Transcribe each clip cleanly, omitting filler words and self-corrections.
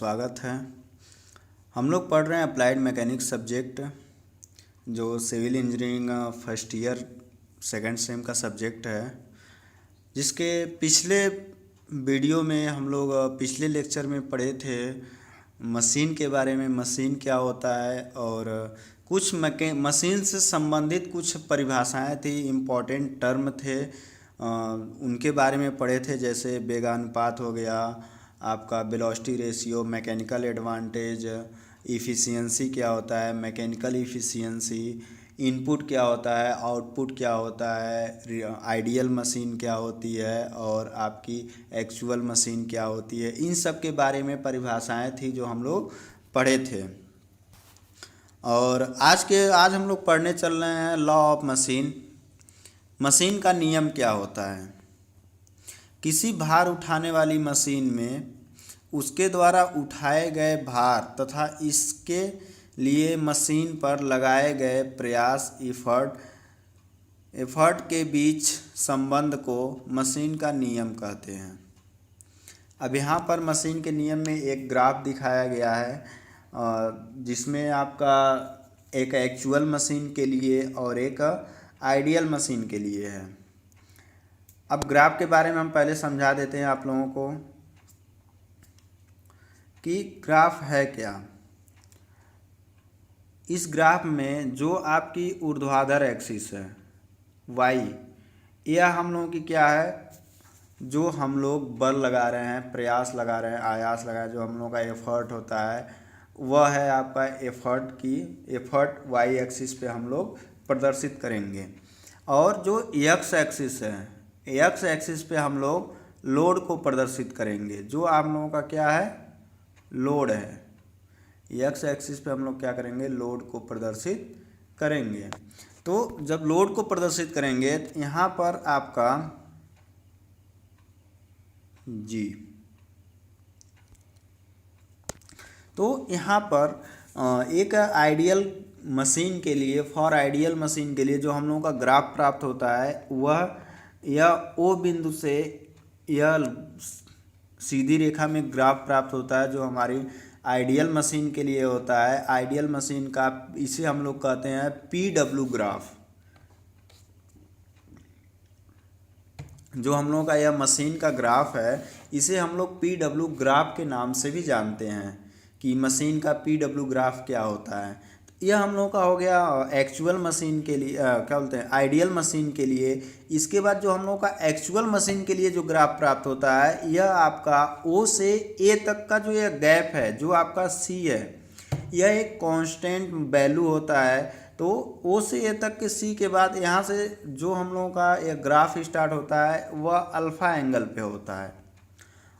स्वागत है। हम लोग पढ़ रहे हैं अप्लाइड मैकेनिक्स सब्जेक्ट, जो civil engineering first year second sem का सब्जेक्ट है, जिसके पिछले वीडियो में हम लोग पिछले लेक्चर में पढ़े थे मशीन के बारे में। मशीन क्या होता है और कुछ मशीन से संबंधित कुछ परिभाषाएं थी, इम्पोर्टेंट टर्म थे, उनके बारे में पढ़े थे। जैसे वेगानुपात हो गया, आपका velocity ratio, mechanical advantage, efficiency क्या होता है, मैकेनिकल इफ़िशियंसी, इनपुट क्या होता है, आउटपुट क्या होता है, आइडियल मशीन क्या होती है और आपकी एक्चुअल मशीन क्या होती है। इन सब के बारे में परिभाषाएं थी जो हम लोग पढ़े थे। और आज हम लोग पढ़ने चल रहे हैं लॉ ऑफ मशीन। मशीन का नियम क्या होता है। किसी भार उठाने वाली मशीन में उसके द्वारा उठाए गए भार तथा इसके लिए मशीन पर लगाए गए प्रयास एफर्ट के बीच संबंध को मशीन का नियम कहते हैं। अब यहाँ पर मशीन के नियम में एक ग्राफ दिखाया गया है, जिसमें आपका एक एक्चुअल मशीन के लिए और एक आइडियल मशीन के लिए है। अब ग्राफ के बारे में हम पहले समझा देते हैं आप लोगों को कि ग्राफ है क्या। इस ग्राफ में जो आपकी ऊर्ध्वाधर एक्सिस है वाई, यह हम लोगों की क्या है, जो हम लोग बल लगा रहे हैं, प्रयास लगा रहे हैं, आयास लगा रहे हैं, जो हम लोगों का एफर्ट होता है, वह है आपका एफर्ट वाई एक्सिस पे हम लोग प्रदर्शित करेंगे। और जो एक्स एक्सिस है, एक्स एक्सिस पे हम लोग लोड को प्रदर्शित करेंगे, जो आप लोगों का क्या है, लोड है। एक्स एक्सिस पे हम लोग क्या करेंगे, लोड को प्रदर्शित करेंगे। तो जब लोड को प्रदर्शित करेंगे तो यहाँ पर आपका जी, तो यहाँ पर एक आइडियल मशीन के लिए, फॉर आइडियल मशीन के लिए जो हम लोगों का ग्राफ प्राप्त होता है, वह यह ओ बिंदु से यह सीधी रेखा में ग्राफ प्राप्त होता है, जो हमारी आइडियल मशीन के लिए होता है। आइडियल मशीन का इसे हम लोग कहते हैं पीडब्ल्यू ग्राफ। जो हम लोगों का यह मशीन का ग्राफ है, इसे हम लोग पीडब्ल्यू ग्राफ के नाम से भी जानते हैं कि मशीन का पीडब्ल्यू ग्राफ क्या होता है। यह हम लोगों का हो गया एक्चुअल मशीन के लिए, क्या बोलते हैं, आइडियल मशीन के लिए। इसके बाद जो हम लोगों का एक्चुअल मशीन के लिए जो ग्राफ प्राप्त होता है, यह आपका ओ से ए तक का जो यह गैप है, जो आपका सी है, यह एक कांस्टेंट वैल्यू होता है। तो ओ से ए तक के सी के बाद यहाँ से जो हम लोगों का यह ग्राफ स्टार्ट होता है, वह अल्फ़ा एंगल पे होता है।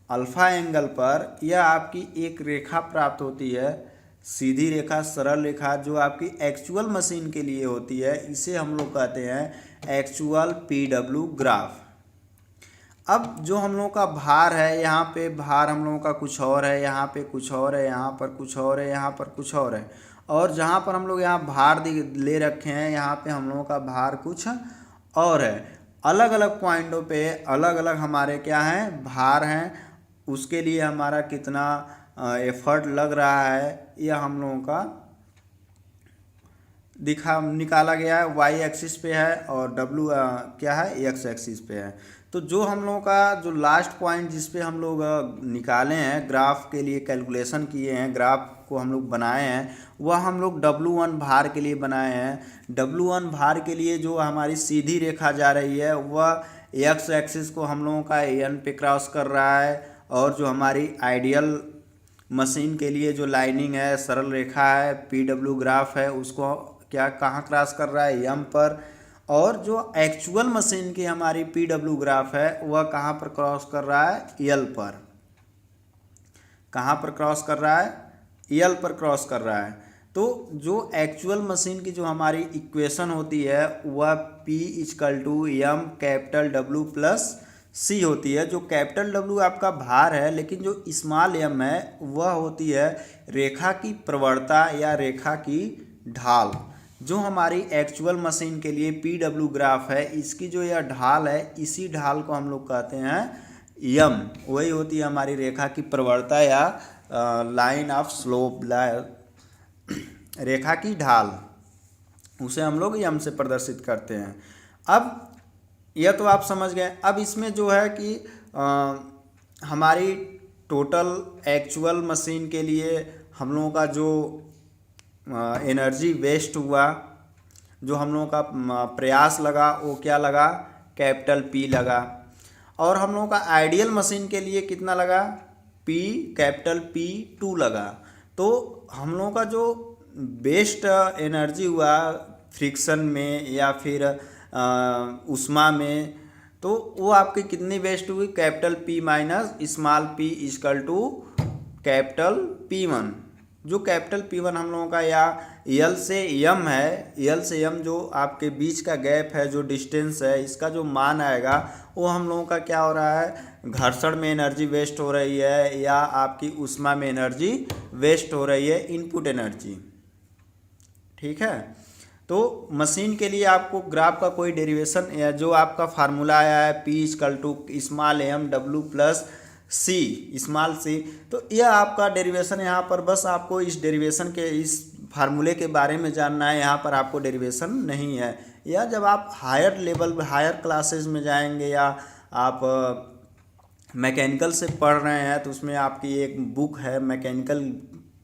अल्फ़ा एंगल पर यह आपकी एक रेखा प्राप्त होती है, सीधी रेखा, सरल रेखा, जो आपकी एक्चुअल मशीन के लिए होती है। इसे हम लोग कहते हैं एक्चुअल पीडब्ल्यू ग्राफ। अब जो हम लोगों का भार है, यहाँ पे भार हम लोगों का कुछ और है, यहाँ पे कुछ और है, यहाँ पर कुछ और है, यहाँ पर कुछ और है, और जहाँ पर हम लोग यहाँ भार ले रखे हैं, यहाँ पे हम लोगों का भार कुछ और है। अलग अलग पॉइंटों पे अलग अलग हमारे क्या हैं, भार हैं। उसके लिए हमारा कितना एफर्ट लग रहा है, यह हम लोगों का निकाला गया है। वाई एक्सिस पे है और डब्ल्यू क्या है, एक्स एक्सिस पे है। तो जो हम लोगों का जो लास्ट पॉइंट जिस पे हम लोग निकाले हैं, ग्राफ के लिए कैलकुलेशन किए हैं, ग्राफ को हम लोग बनाए हैं, वह हम लोग W1 भार के लिए बनाए हैं। W1 भार के लिए जो हमारी सीधी रेखा जा रही है, वह एक्स एक्सिस को हम लोगों का एन पे क्रॉस कर रहा है, और जो हमारी आइडियल मशीन के लिए जो लाइनिंग है, सरल रेखा है, पीडब्ल्यू ग्राफ है, उसको क्या कहाँ क्रॉस कर रहा है, एम पर। और जो एक्चुअल मशीन की हमारी पीडब्ल्यू ग्राफ है, वह कहाँ पर क्रॉस कर रहा है, एल पर। कहाँ पर क्रॉस कर रहा है, एल पर क्रॉस कर रहा है। तो जो एक्चुअल मशीन की जो हमारी इक्वेशन होती है, वह P = M capital W plus C होती है। जो कैपिटल W आपका भार है, लेकिन जो स्मॉल m है, वह होती है रेखा की प्रवणता या रेखा की ढाल। जो हमारी एक्चुअल मशीन के लिए पीडब्ल्यू ग्राफ है, इसकी जो यह ढाल है, इसी ढाल को हम लोग कहते हैं यम। वही होती है हमारी रेखा की प्रवणता या लाइन ऑफ स्लोप, रेखा की ढाल, उसे हम लोग यम से प्रदर्शित करते हैं। अब यह तो आप समझ गए। अब इसमें जो है कि हमारी टोटल एक्चुअल मशीन के लिए हम लोगों का जो एनर्जी वेस्ट हुआ, जो हम लोगों का प्रयास लगा, वो क्या लगा, कैपिटल पी लगा। और हम लोगों का आइडियल मशीन के लिए कितना लगा, पी कैपिटल P2 लगा। तो हम लोगों का जो वेस्ट एनर्जी हुआ फ्रिक्शन में या फिर उष्मा में, तो वो आपकी कितनी वेस्ट हुई, capital P minus small p equal to capital P1। जो कैपिटल P1 हम लोगों का या L से M है, L से M जो आपके बीच का गैप है, जो डिस्टेंस है, इसका जो मान आएगा वो हम लोगों का क्या हो रहा है, घर्षण में एनर्जी वेस्ट हो रही है या आपकी उष्मा में एनर्जी वेस्ट हो रही है, इनपुट एनर्जी। ठीक है। तो मशीन के लिए आपको ग्राफ का कोई डेरिवेशन या जो आपका फार्मूला आया है P equal to small m W plus C small c, तो यह आपका डेरिवेशन यहाँ पर, बस आपको इस डेरिवेशन के इस फार्मूले के बारे में जानना है। यहाँ पर आपको डेरिवेशन नहीं है। या जब आप हायर लेवल हायर क्लासेस में जाएंगे या आप मैकेनिकल से पढ़ रहे हैं, तो उसमें आपकी एक बुक है मैकेनिकल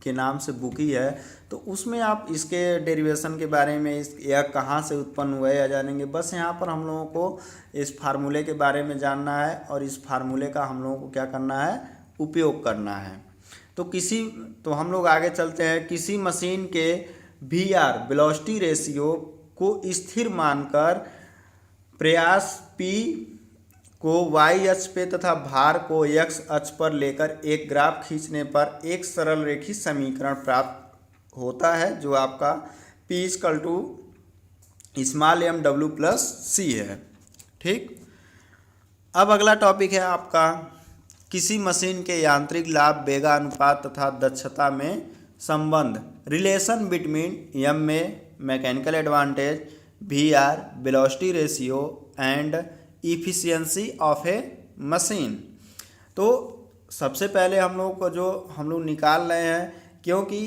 के नाम से बुक ही है, तो उसमें आप इसके डेरिवेशन के बारे में, इस यह कहाँ से उत्पन्न हुआ है या जानेंगे। बस यहाँ पर हम लोगों को इस फार्मूले के बारे में जानना है और इस फार्मूले का हम लोगों को क्या करना है, उपयोग करना है। तो हम लोग आगे चलते हैं। किसी मशीन के VR वेलोसिटी रेशियो को स्थिर मानकर प्रयास P को y अक्ष पे तथा भार को x अक्ष पर लेकर एक ग्राफ खींचने पर एक सरल रेखीय समीकरण प्राप्त होता है, जो आपका P equal to small m W plus C है। ठीक। अब अगला टॉपिक है आपका किसी मशीन के यांत्रिक लाभ, वेगानुपात तथा दक्षता में संबंध, रिलेशन बिटवीन m में mechanical advantage, VR velocity ratio and efficiency of A machine. तो सबसे पहले हम लोग निकाल रहे हैं, क्योंकि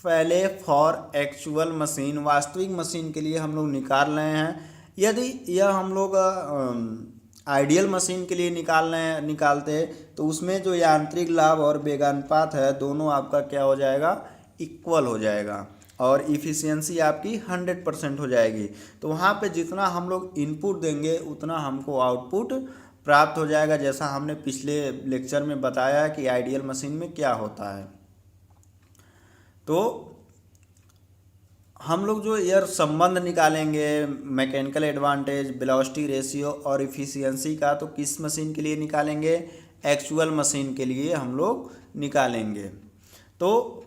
पहले फॉर एक्चुअल मशीन, वास्तविक मशीन के लिए हम लोग निकाल रहे हैं। यदि यह हम लोग आइडियल मशीन के लिए निकालते हैं, तो उसमें जो यांत्रिक लाभ और वेगानुपात है, दोनों आपका क्या हो जाएगा, इक्वल हो जाएगा और इफ़िशियंसी आपकी 100% हो जाएगी। तो वहाँ पे जितना हम लोग इनपुट देंगे उतना हमको आउटपुट प्राप्त हो जाएगा, जैसा हमने पिछले लेक्चर में बताया कि आइडियल मशीन में क्या होता है। तो हम लोग जो यह संबंध निकालेंगे मैकेनिकल एडवांटेज, वेलोसिटी रेशियो और इफ़िशियंसी का, तो किस मशीन के लिए निकालेंगे, एक्चुअल मशीन के लिए हम लोग निकालेंगे। तो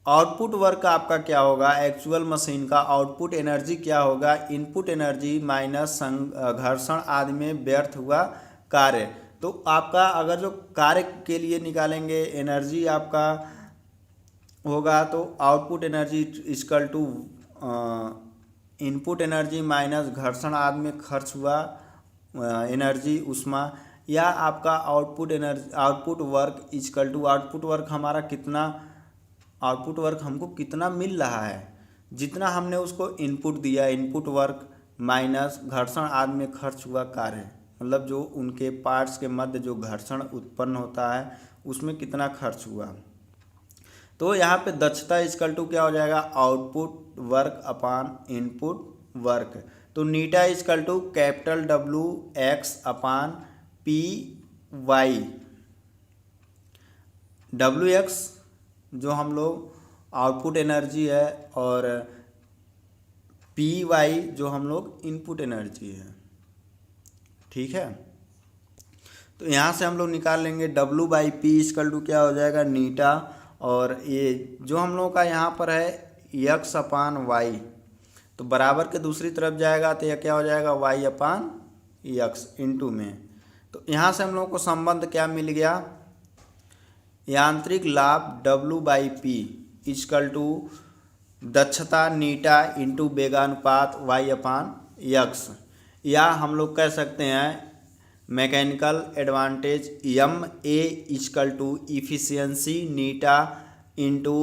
आउटपुट वर्क आपका क्या होगा, एक्चुअल मशीन का आउटपुट एनर्जी क्या होगा, इनपुट एनर्जी माइनस घर्षण आदि में व्यर्थ हुआ कार्य। तो आपका अगर जो कार्य के लिए निकालेंगे एनर्जी आपका होगा, तो output energy equal to input energy minus घर्षण आदि में खर्च हुआ एनर्जी उष्मा, या आपका output work equal to output work हमारा कितना, आउटपुट वर्क हमको कितना मिल रहा है, जितना हमने उसको इनपुट दिया, इनपुट वर्क माइनस घर्षण आदि में खर्च हुआ कार्य, मतलब जो उनके पार्ट्स के मध्य जो घर्षण उत्पन्न होता है उसमें कितना खर्च हुआ। तो यहाँ पे दक्षता इक्वल टू क्या हो जाएगा, output work upon input work. तो नीटा equal to capital WX upon PY। WX जो हम लोग आउटपुट एनर्जी है और PY जो हम लोग इनपुट एनर्जी है। ठीक है। तो यहाँ से हम लोग निकाल लेंगे W/P इक्वल टू क्या हो जाएगा, नीटा, और ये जो हम लोग का यहाँ पर है X अपान Y, तो बराबर के दूसरी तरफ जाएगा तो यह क्या हो जाएगा, Y अपान X इंटू में। तो यहाँ से हम लोग को संबंध क्या मिल गया, यांत्रिक लाभ W/P इक्वल टू दक्षता नीटा इंटू वेगानुपात Y अपान X, या हम लोग कह सकते हैं mechanical advantage M A equal to efficiency नीटा इंटू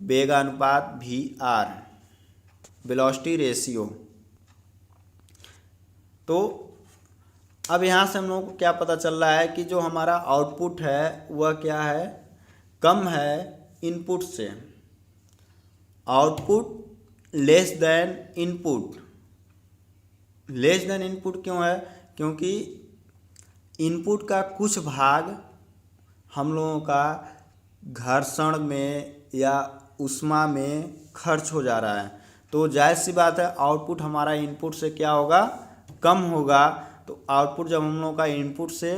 वेगानुपात वी आर, वेलोसिटी रेशियो। तो अब यहाँ से हम लोगों को क्या पता चल रहा है कि जो हमारा आउटपुट है वह क्या है, कम है इनपुट से। Output less than input. Less than input क्यों है? क्योंकि इनपुट का कुछ भाग हम लोगों का घर्षण में या ऊष्मा में खर्च हो जा रहा है, तो जायज़ सी बात है आउटपुट हमारा इनपुट से क्या होगा, कम होगा। तो आउटपुट जब हम लोगों का इनपुट से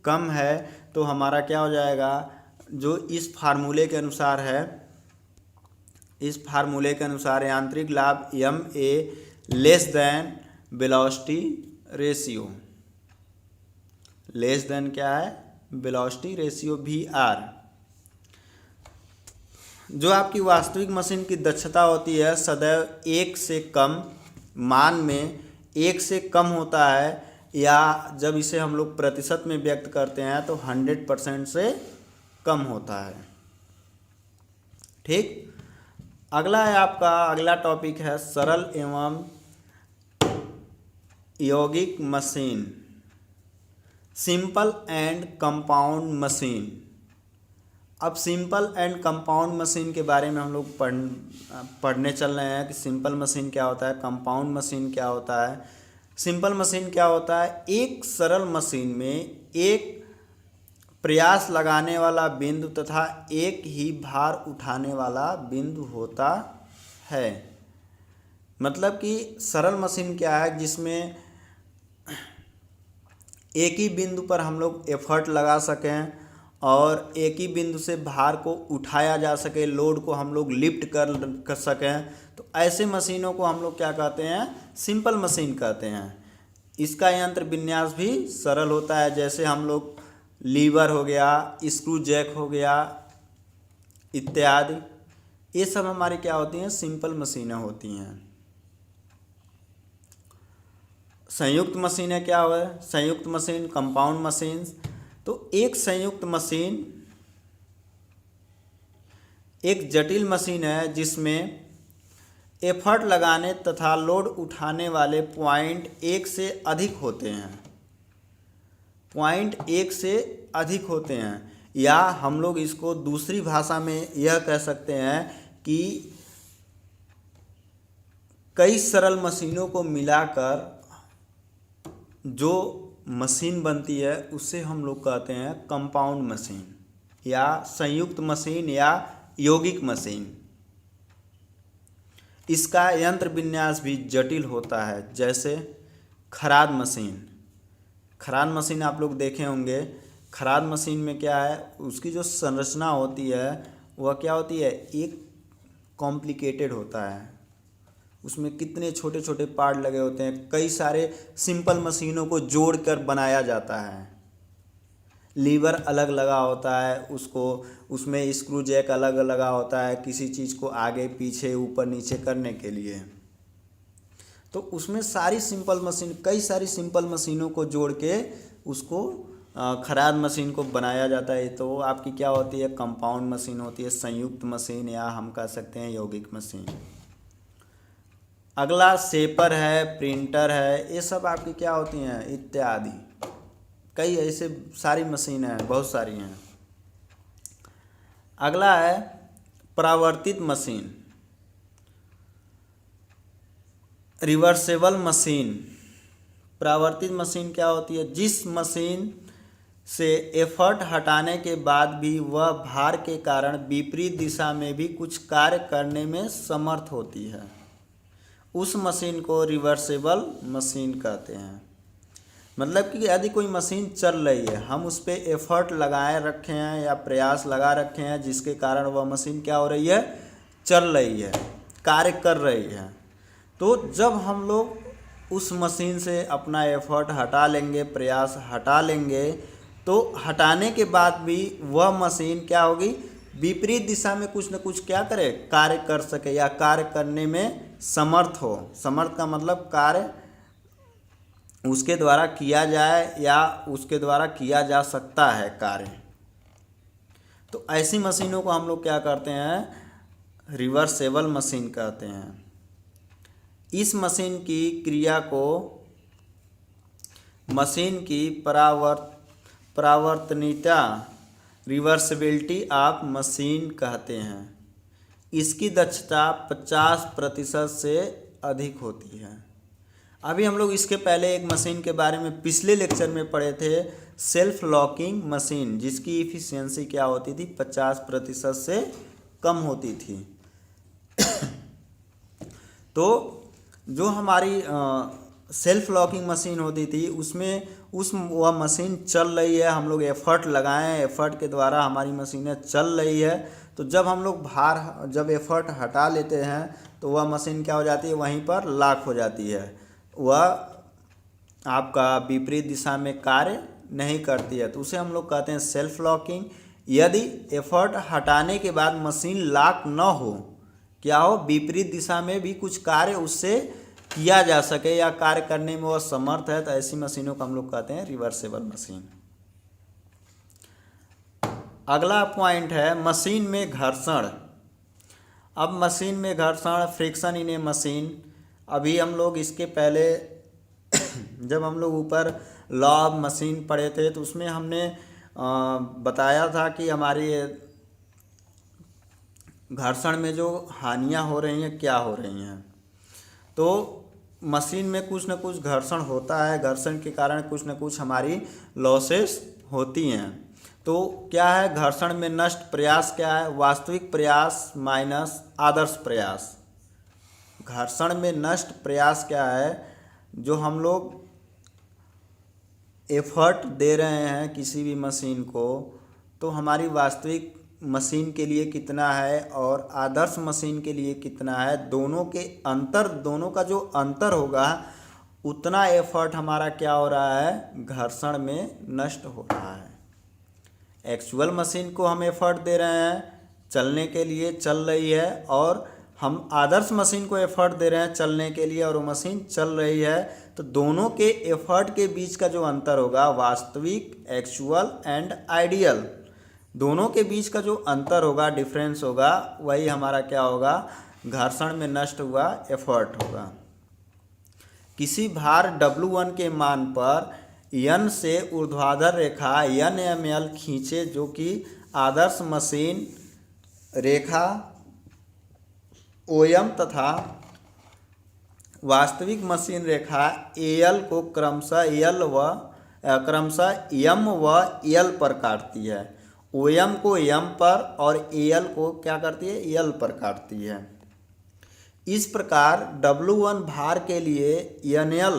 कम है तो हमारा क्या हो जाएगा, जो इस फार्मूले के अनुसार है, इस फार्मूले के अनुसार यांत्रिक लाभ M A less than velocity ratio, less than क्या है, वेलोसिटी रेशियो वी आर। जो आपकी वास्तविक मशीन की दक्षता होती है सदैव 1 से कम मान में 1 से कम होता है, या जब इसे हम लोग प्रतिशत में व्यक्त करते हैं तो 100% से कम होता है। ठीक, अगला है आपका, अगला टॉपिक है सरल एवं यौगिक machine, simple and compound machine. अब सिंपल एंड कंपाउंड मशीन के बारे में हम लोग पढ़ने चल रहे हैं कि सिंपल मशीन क्या होता है, कंपाउंड मशीन क्या होता है। सिंपल मशीन क्या होता है, एक सरल मशीन में एक प्रयास लगाने वाला बिंदु तथा एक ही भार उठाने वाला बिंदु होता है। मतलब कि सरल मशीन क्या है, जिसमें एक ही बिंदु पर हम लोग एफर्ट लगा सकें और एक ही बिंदु से भार को उठाया जा सके, लोड को हम लोग लिफ्ट कर सकें, तो ऐसे मशीनों को हम लोग क्या कहते हैं, सिंपल मशीन कहते हैं। इसका यंत्र विन्यास भी सरल होता है, जैसे हम लोग लीवर हो गया, स्क्रू जैक हो गया इत्यादि, ये सब हमारी क्या होती हैं, सिंपल मशीनें होती हैं। संयुक्त मशीनें क्या हुआ, संयुक्त मशीन, कंपाउंड मशीन। तो एक संयुक्त मशीन एक जटिल मशीन है जिसमें एफर्ट लगाने तथा लोड उठाने वाले पॉइंट 1 से अधिक होते हैं, पॉइंट 1 से अधिक होते हैं, या हम लोग इसको दूसरी भाषा में यह कह सकते हैं कि कई सरल मशीनों को मिलाकर जो मशीन बनती है उसे हम लोग कहते हैं कंपाउंड मशीन या संयुक्त मशीन या यौगिक मशीन। इसका यंत्र विन्यास भी जटिल होता है, जैसे खराद मशीन। खराद मशीन आप लोग देखे होंगे। खराद मशीन में क्या है, उसकी जो संरचना होती है वह क्या होती है, एक कॉम्प्लिकेटेड होता है, उसमें कितने छोटे छोटे पार्ट लगे होते हैं, कई सारे सिंपल मशीनों को जोड़कर बनाया जाता है। लीवर अलग लगा होता है, उसको उसमें स्क्रू जैक अलग लगा होता है किसी चीज़ को आगे पीछे ऊपर नीचे करने के लिए। तो उसमें सारी सिंपल मशीन, कई सारी सिंपल मशीनों को जोड़ के उसको खराद मशीन को बनाया जाता है। तो आपकी क्या होती है, कंपाउंड मशीन होती है, संयुक्त मशीन या हम कह सकते हैं यौगिक मशीन। अगला शेपर है, प्रिंटर है, ये सब आपकी क्या होती हैं, इत्यादि। कई ऐसे सारी मशीनें हैं, बहुत सारी हैं। अगला है परावर्तित मशीन, रिवर्सेबल मशीन। परावर्तित मशीन क्या होती है, जिस मशीन से एफर्ट हटाने के बाद भी वह भार के कारण विपरीत दिशा में भी कुछ कार्य करने में समर्थ होती है, उस मशीन को रिवर्सेबल मशीन कहते हैं। मतलब कि यदि कोई मशीन चल रही है, हम उस पर एफर्ट लगाए रखे हैं या प्रयास लगा रखे हैं, जिसके कारण वह मशीन क्या हो रही है, चल रही है, कार्य कर रही है। तो जब हम लोग उस मशीन से अपना एफर्ट हटा लेंगे, प्रयास हटा लेंगे, तो हटाने के बाद भी वह मशीन क्या होगी, विपरीत दिशा में कुछ न कुछ क्या करे, कार्य कर सके या कार्य करने में समर्थ हो। समर्थ का मतलब कार्य उसके द्वारा किया जाए या उसके द्वारा किया जा सकता है कार्य। तो ऐसी मशीनों को हम लोग क्या करते हैं, रिवर्सेबल मशीन कहते हैं। इस मशीन की क्रिया को मशीन की परावर्तनीयता, रिवर्सिबिलिटी ऑफ मशीन कहते हैं। इसकी दक्षता 50% से अधिक होती है। अभी हम लोग इसके पहले एक मशीन के बारे में पिछले लेक्चर में पढ़े थे, सेल्फ लॉकिंग मशीन, जिसकी इफिशियंसी क्या होती थी, 50% से कम होती थी। तो जो हमारी सेल्फ लॉकिंग मशीन होती थी उसमें वह मशीन चल रही है, हम लोग एफर्ट लगाएं, एफर्ट के द्वारा हमारी मशीनें चल रही है, तो जब हम लोग जब एफर्ट हटा लेते हैं तो वह मशीन क्या हो जाती है, वहीं पर लॉक हो जाती है, वह आपका विपरीत दिशा में कार्य नहीं करती है, तो उसे हम लोग कहते हैं सेल्फ लॉकिंग। यदि एफर्ट हटाने के बाद मशीन लॉक न हो, क्या हो, विपरीत दिशा में भी कुछ कार्य उससे किया जा सके या कार्य करने में वह समर्थ है, तो ऐसी मशीनों को हम लोग कहते हैं रिवर्सेबल मशीन। अगला पॉइंट है मशीन में घर्षण। अब मशीन में घर्षण, फ्रिक्शन इन ए मशीन। अभी हम लोग इसके पहले जब हम लोग ऊपर लॉ ऑफ मशीन पढ़े थे तो उसमें हमने बताया था कि हमारी घर्षण में जो हानियां हो रही हैं क्या हो रही हैं। तो मशीन में कुछ न कुछ घर्षण होता है, घर्षण के कारण कुछ न कुछ हमारी लॉसेस होती हैं। तो क्या है घर्षण में नष्ट प्रयास, क्या है, वास्तविक प्रयास माइनस आदर्श प्रयास। घर्षण में नष्ट प्रयास क्या है, जो हम लोग एफर्ट दे रहे हैं किसी भी मशीन को, तो हमारी वास्तविक मशीन के लिए कितना है और आदर्श मशीन के लिए कितना है, दोनों का जो अंतर होगा उतना एफर्ट हमारा क्या हो रहा है, घर्षण में नष्ट हो रहा है। एक्चुअल मशीन को हम एफर्ट दे रहे हैं चलने के लिए, चल रही है, और हम आदर्श मशीन को एफर्ट दे रहे हैं चलने के लिए और वो मशीन चल रही है, तो दोनों के एफर्ट के बीच का जो अंतर होगा, वास्तविक, एक्चुअल एंड आइडियल, दोनों के बीच का जो अंतर होगा, डिफरेंस होगा, वही हमारा क्या होगा, घर्षण में नष्ट हुआ एफर्ट होगा। किसी भार W1 के मान पर N से ऊर्ध्वाधर रेखा NML खींचे, जो कि आदर्श मशीन रेखा OM तथा वास्तविक मशीन रेखा AL को क्रमशः M व L पर काटती है। OM को M पर और AL को क्या करती है, L पर काटती है। इस प्रकार W1 भार के लिए NL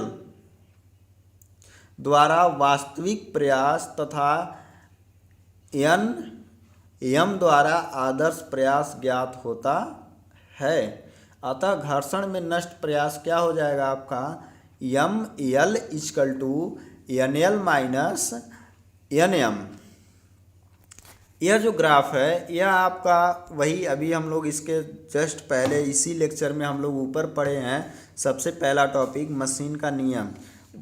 द्वारा वास्तविक प्रयास तथा M द्वारा आदर्श प्रयास ज्ञात होता है। अतः घर्षण में नष्ट प्रयास क्या हो जाएगा आपका, ML = NL माइनस NM। यह जो ग्राफ है यह आपका वही, अभी हम लोग इसके जस्ट पहले इसी लेक्चर में हम लोग ऊपर पढ़े हैं, सबसे पहला टॉपिक मशीन का नियम,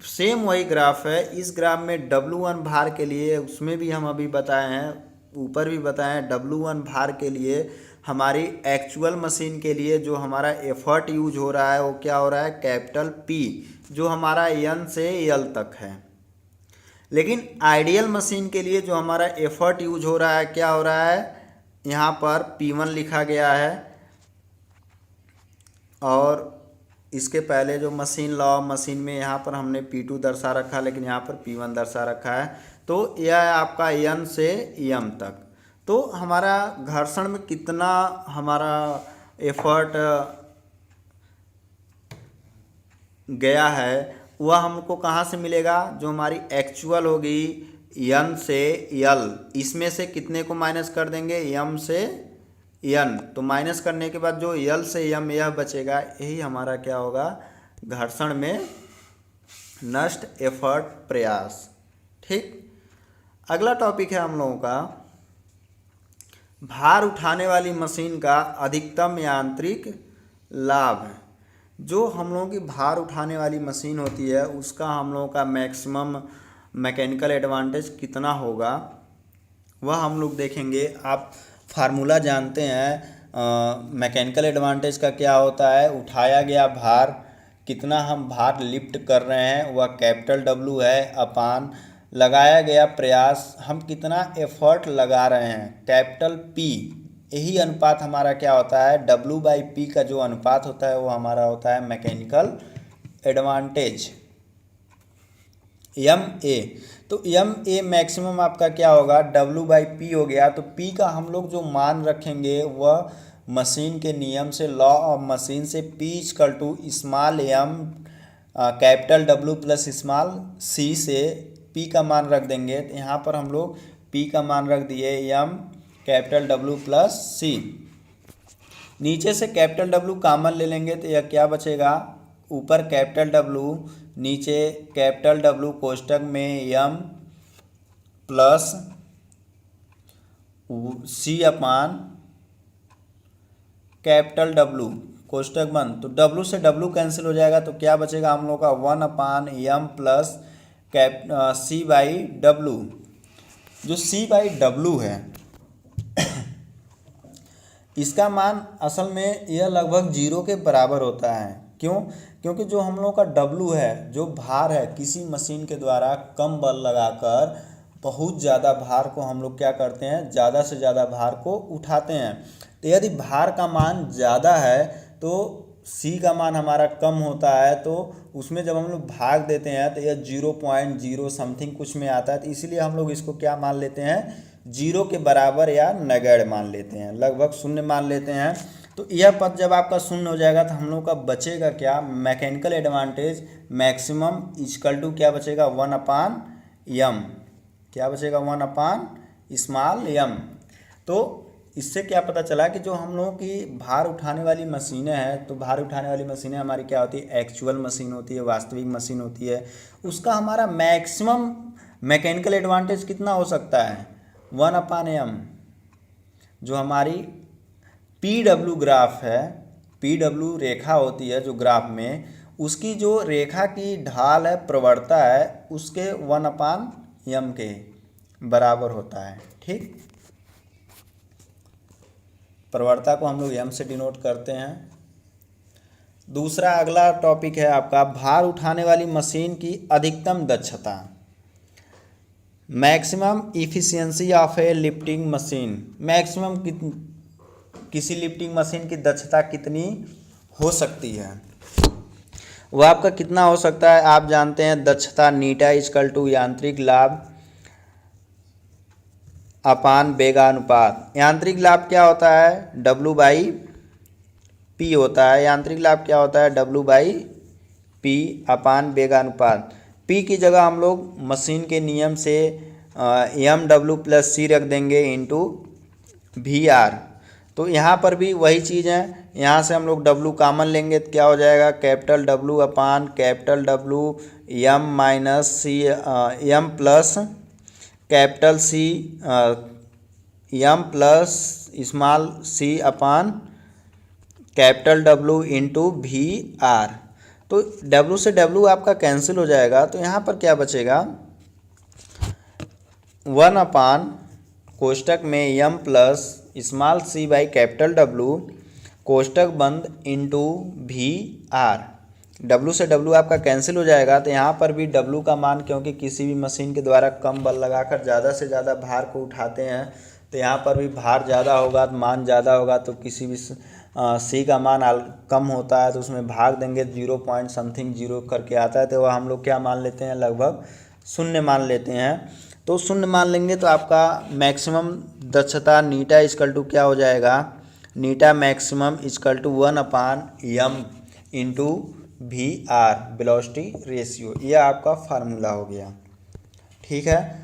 सेम वही ग्राफ है। इस ग्राफ में W1 भार के लिए, उसमें भी हम अभी बताए हैं, ऊपर भी बताए हैं, W1 भार के लिए हमारी एक्चुअल मशीन के लिए जो हमारा एफर्ट यूज हो रहा है वो क्या हो रहा है, कैपिटल P, जो हमारा N से L तक है। लेकिन आइडियल मशीन के लिए जो हमारा एफर्ट यूज हो रहा है क्या हो रहा है, यहाँ पर P1 लिखा गया है, और इसके पहले जो मशीन लॉ मशीन में यहाँ पर हमने P2 दर्शा रखा, लेकिन यहाँ पर P1 दर्शा रखा है। तो यह है आपका N से M तक। तो हमारा घर्षण में कितना हमारा एफर्ट गया है वह हमको कहाँ से मिलेगा, जो हमारी एक्चुअल होगी N से L, इसमें से कितने को माइनस कर देंगे, M से N, तो माइनस करने के बाद जो L से M यह बचेगा, यही हमारा क्या होगा, घर्षण में नष्ट एफर्ट प्रयास। ठीक, अगला टॉपिक है हम लोगों का भार उठाने वाली मशीन का अधिकतम यांत्रिक लाभ। जो हम लोगों की भार उठाने वाली मशीन होती है उसका हम लोगों का मैक्सिमम मैकेनिकल एडवांटेज कितना होगा वह हम लोग देखेंगे। आप फार्मूला जानते हैं मैकेनिकल एडवांटेज का क्या होता है, उठाया गया भार, कितना हम भार लिफ्ट कर रहे हैं वह कैपिटल डब्लू है, अपान लगाया गया प्रयास, हम कितना एफर्ट लगा रहे हैं कैपिटल पी, यही अनुपात हमारा क्या होता है, डब्लू बाई पी का जो अनुपात होता है वो हमारा होता है मैकेनिकल एडवांटेज एम ए। तो एम ए मैक्सिमम आपका क्या होगा, डब्लू बाई पी हो गया। तो पी का हम लोग जो मान रखेंगे वह मशीन के नियम से, लॉ ऑफ मशीन से, P equal to small M capital W plus small C से पी का मान रख देंगे। तो यहाँ पर हम लोग पी का मान रख दिए एम कैपिटल डब्लू प्लस सी, नीचे से कैपिटल डब्लू कॉमन ले लेंगे तो यह क्या बचेगा, ऊपर कैपिटल डब्लू नीचे कैपिटल डब्लू कोष्टक में एम प्लस सी अपान कैपिटल डब्लू कोष्टक बंद। तो डब्लू से डब्लू कैंसिल हो जाएगा तो क्या बचेगा हम लोग का 1 upon M plus C by W. जो सी बाई डब्लू है इसका मान असल में यह लगभग 0 के बराबर होता है। क्यों? क्योंकि जो हम लोग का डब्लू है, जो भार है, किसी मशीन के द्वारा कम बल लगाकर बहुत ज़्यादा भार को हम लोग क्या करते हैं, ज़्यादा से ज़्यादा भार को उठाते हैं। तो यदि भार का मान ज़्यादा है तो सी का मान हमारा कम होता है, तो उसमें जब हम लोग भाग देते हैं तो यह 0.0 समथिंग कुछ में आता है। तो इसीलिए हम लोग इसको क्या मान लेते हैं, 0 के बराबर या नगण्य मान लेते हैं, लगभग शून्य मान लेते हैं। तो यह पद जब आपका शून्य हो जाएगा तो हम लोग का बचेगा क्या, mechanical advantage maximum equal to क्या बचेगा, 1 अपान एम, क्या बचेगा 1 अपान स्मॉल एम। तो इससे क्या पता चला कि जो हम लोगों की भार उठाने वाली मशीनें हैं, तो भार उठाने वाली मशीनें हमारी क्या होती है, एक्चुअल मशीन होती है, वास्तविक मशीन होती है, उसका हमारा मैक्सिमम मैकेनिकल एडवांटेज कितना हो सकता है, 1 अपान एम। जो हमारी पी डब्ल्यू ग्राफ है, पी डब्ल्यू रेखा होती है जो ग्राफ में, उसकी जो रेखा की ढाल है, प्रवणता है, उसके 1 अपान एम के बराबर होता है। ठीक, प्रवणता को हम लोग एम से डिनोट करते हैं। दूसरा अगला टॉपिक है आपका भार उठाने वाली मशीन की अधिकतम दक्षता, maximum efficiency of A lifting machine. Maximum किसी लिफ्टिंग मशीन की दक्षता कितनी हो सकती है, वह आपका कितना हो सकता है, आप जानते हैं दक्षता नीटा इक्वल टू यांत्रिक लाभ अपान वेगानुपात। यांत्रिक लाभ क्या होता है, डब्लू बाई पी होता है। यांत्रिक लाभ क्या होता है, डब्लू बाई पी अपान वेगानुपात। पी की जगह हम लोग मशीन के नियम से एम डब्लू प्लस सी रख देंगे इंटू वी आर। तो यहाँ पर भी वही चीज़ है, यहाँ से हम लोग डब्लू कॉमन लेंगे तो क्या हो जाएगा, capital W upon capital W M minus C M plus capital C M plus small C upon capital W into V R. तो डब्लू से डब्लू आपका कैंसिल हो जाएगा, तो यहाँ पर क्या बचेगा, 1 अपान कोष्टक में M plus small C by capital W कोष्टक बंद इंटू वी आर। डब्लू से डब्लू आपका कैंसिल हो जाएगा, तो यहाँ पर भी डब्लू का मान, क्योंकि किसी भी मशीन के द्वारा कम बल लगाकर ज़्यादा से ज़्यादा भार को उठाते हैं, तो यहाँ पर भी भार ज़्यादा होगा तो मान ज़्यादा होगा। तो किसी भी सी का मान कम होता है तो उसमें भाग देंगे, 0 पॉइंट समथिंग 0 करके आता है, तो वह हम लोग क्या मान लेते हैं, लगभग शून्य मान लेते हैं। तो शून्य मान लेंगे तो आपका मैक्सिमम दक्षता नीटा इक्वल टू क्या हो जाएगा, नीटा maximum equal to 1 upon M into V R velocity ratio. यह आपका फार्मूला हो गया। ठीक है।